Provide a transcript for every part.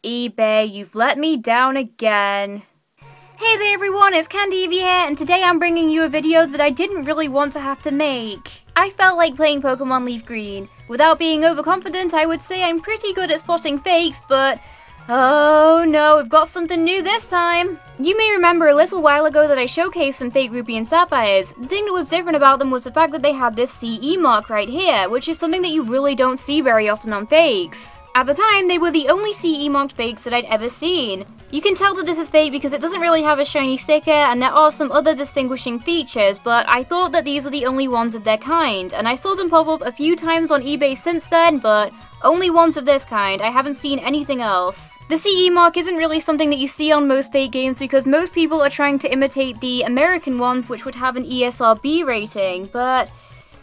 eBay, you've let me down again. Hey there everyone, it's CandyEvie here, and today I'm bringing you a video that I didn't really want to have to make. I felt like playing Pokemon Leaf Green. Without being overconfident, I would say I'm pretty good at spotting fakes, but oh no, we've got something new this time! You may remember a little while ago that I showcased some fake Ruby and Sapphires. The thing that was different about them was the fact that they had this CE mark right here, which is something that you really don't see very often on fakes. At the time, they were the only CE marked fakes that I'd ever seen. You can tell that this is fake because it doesn't really have a shiny sticker and there are some other distinguishing features, but I thought that these were the only ones of their kind, and I saw them pop up a few times on eBay since then, but only ones of this kind. I haven't seen anything else. The CE mark isn't really something that you see on most fake games because most people are trying to imitate the American ones, which would have an ESRB rating, but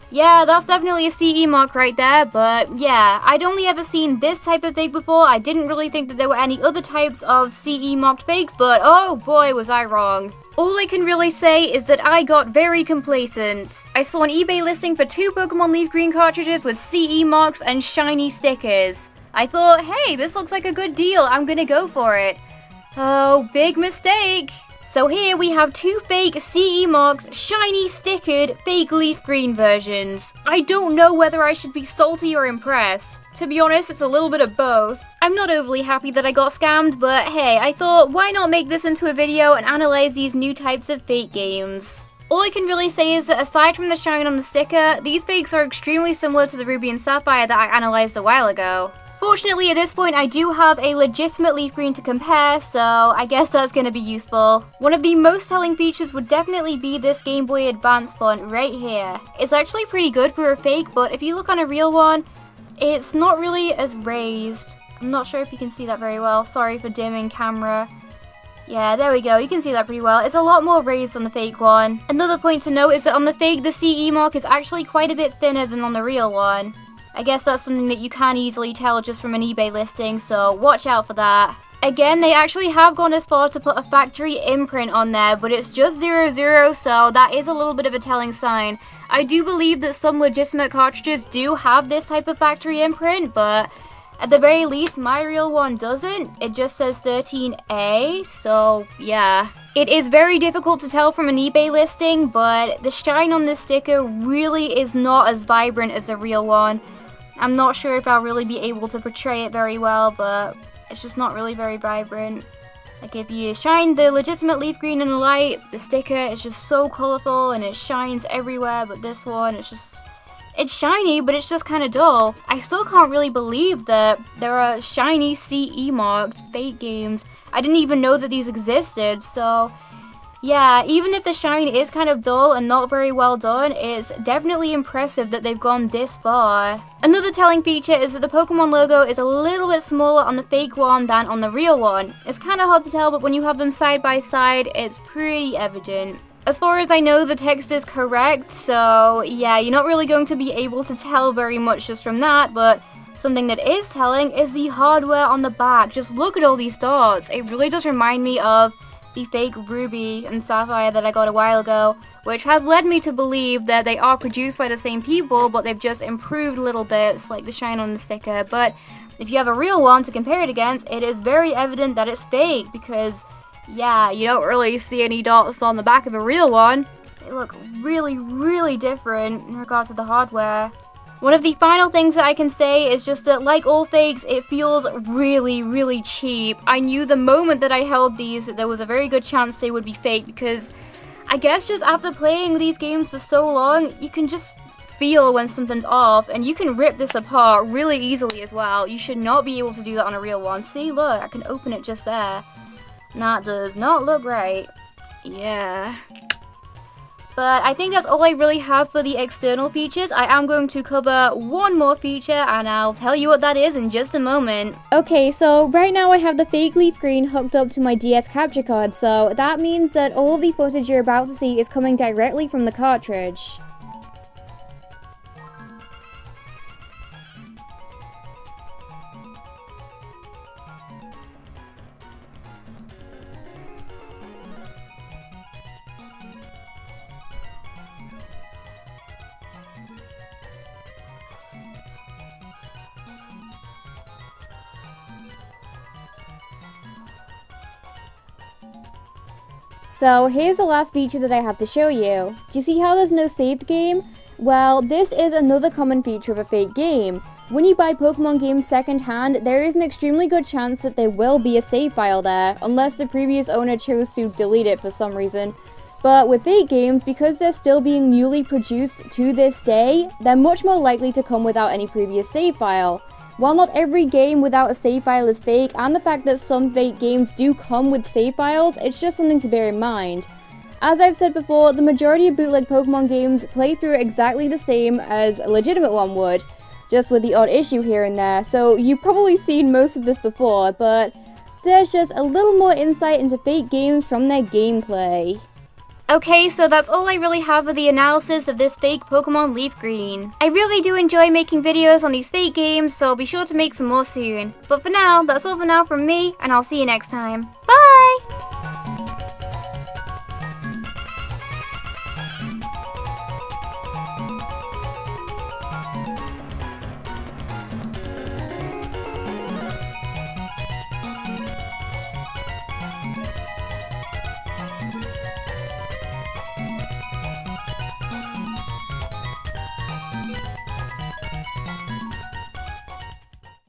yeah, that's definitely a CE mark right there, but yeah, I'd only ever seen this type of fake before. I didn't really think that there were any other types of CE marked fakes, but oh boy was I wrong. All I can really say is that I got very complacent. I saw an eBay listing for 2 Pokemon Leaf Green cartridges with CE marks and shiny stickers. I thought, hey, this looks like a good deal, I'm gonna go for it. Oh, big mistake! So here we have 2 fake CE marks, shiny stickered, fake Leaf Green versions. I don't know whether I should be salty or impressed. To be honest, it's a little bit of both. I'm not overly happy that I got scammed, but hey, I thought why not make this into a video and analyze these new types of fake games. All I can really say is that aside from the shine on the sticker, these fakes are extremely similar to the Ruby and Sapphire that I analyzed a while ago. Fortunately, at this point, I do have a legitimate Leaf Green to compare, so I guess that's going to be useful. One of the most telling features would definitely be this Game Boy Advance font right here. It's actually pretty good for a fake, but if you look on a real one, it's not really as raised. I'm not sure if you can see that very well. Sorry for dimming camera. Yeah, there we go. You can see that pretty well. It's a lot more raised on the fake one. Another point to note is that on the fake, the CE mark is actually quite a bit thinner than on the real one. I guess that's something that you can easily tell just from an eBay listing, so watch out for that. Again, they actually have gone as far to put a factory imprint on there, but it's just 00, so that is a little bit of a telling sign. I do believe that some legitimate cartridges do have this type of factory imprint, but at the very least, my real one doesn't. It just says 13A, so yeah. It is very difficult to tell from an eBay listing, but the shine on this sticker really is not as vibrant as the real one. I'm not sure if I'll really be able to portray it very well, but it's just not really very vibrant. Like if you shine the legitimate Leaf Green in the light, the sticker is just so colourful and it shines everywhere, but this one, it's shiny, but it's just kind of dull. I still can't really believe that there are shiny CE marked fake games. I didn't even know that these existed, so yeah, even if the shine is kind of dull and not very well done, it's definitely impressive that they've gone this far. Another telling feature is that the Pokemon logo is a little bit smaller on the fake one than on the real one. It's kind of hard to tell, but when you have them side by side, it's pretty evident. As far as I know, the text is correct, so yeah, you're not really going to be able to tell very much just from that, but something that is telling is the hardware on the back. Just look at all these dots. It really does remind me of the fake Ruby and Sapphire that I got a while ago, which has led me to believe that they are produced by the same people, but they've just improved little bits, like the shine on the sticker. But if you have a real one to compare it against, it is very evident that it's fake, because yeah, you don't really see any dots on the back of a real one. They look really, really different in regard to the hardware. One of the final things that I can say is just that, like all fakes, it feels really, really cheap. I knew the moment that I held these that there was a very good chance they would be fake, because I guess just after playing these games for so long, you can just feel when something's off, and you can rip this apart really easily as well. You should not be able to do that on a real one. See, look, I can open it just there. That does not look right. Yeah. But I think that's all I really have for the external features. I am going to cover one more feature, and I'll tell you what that is in just a moment. Okay, so right now I have the fake Leaf Green hooked up to my DS capture card, so that means that all of the footage you're about to see is coming directly from the cartridge. So here's the last feature that I have to show you. Do you see how there's no saved game? Well, this is another common feature of a fake game. When you buy Pokemon games second-hand, there is an extremely good chance that there will be a save file there, unless the previous owner chose to delete it for some reason. But with fake games, because they're still being newly produced to this day, they're much more likely to come without any previous save file. While not every game without a save file is fake, and the fact that some fake games do come with save files, it's just something to bear in mind. As I've said before, the majority of bootleg Pokemon games play through exactly the same as a legitimate one would, just with the odd issue here and there, so you've probably seen most of this before, but there's just a little more insight into fake games from their gameplay. Okay, so that's all I really have of the analysis of this fake Pokemon Leaf Green. I really do enjoy making videos on these fake games, so I'll be sure to make some more soon. But for now, that's all for now from me, and I'll see you next time. Bye!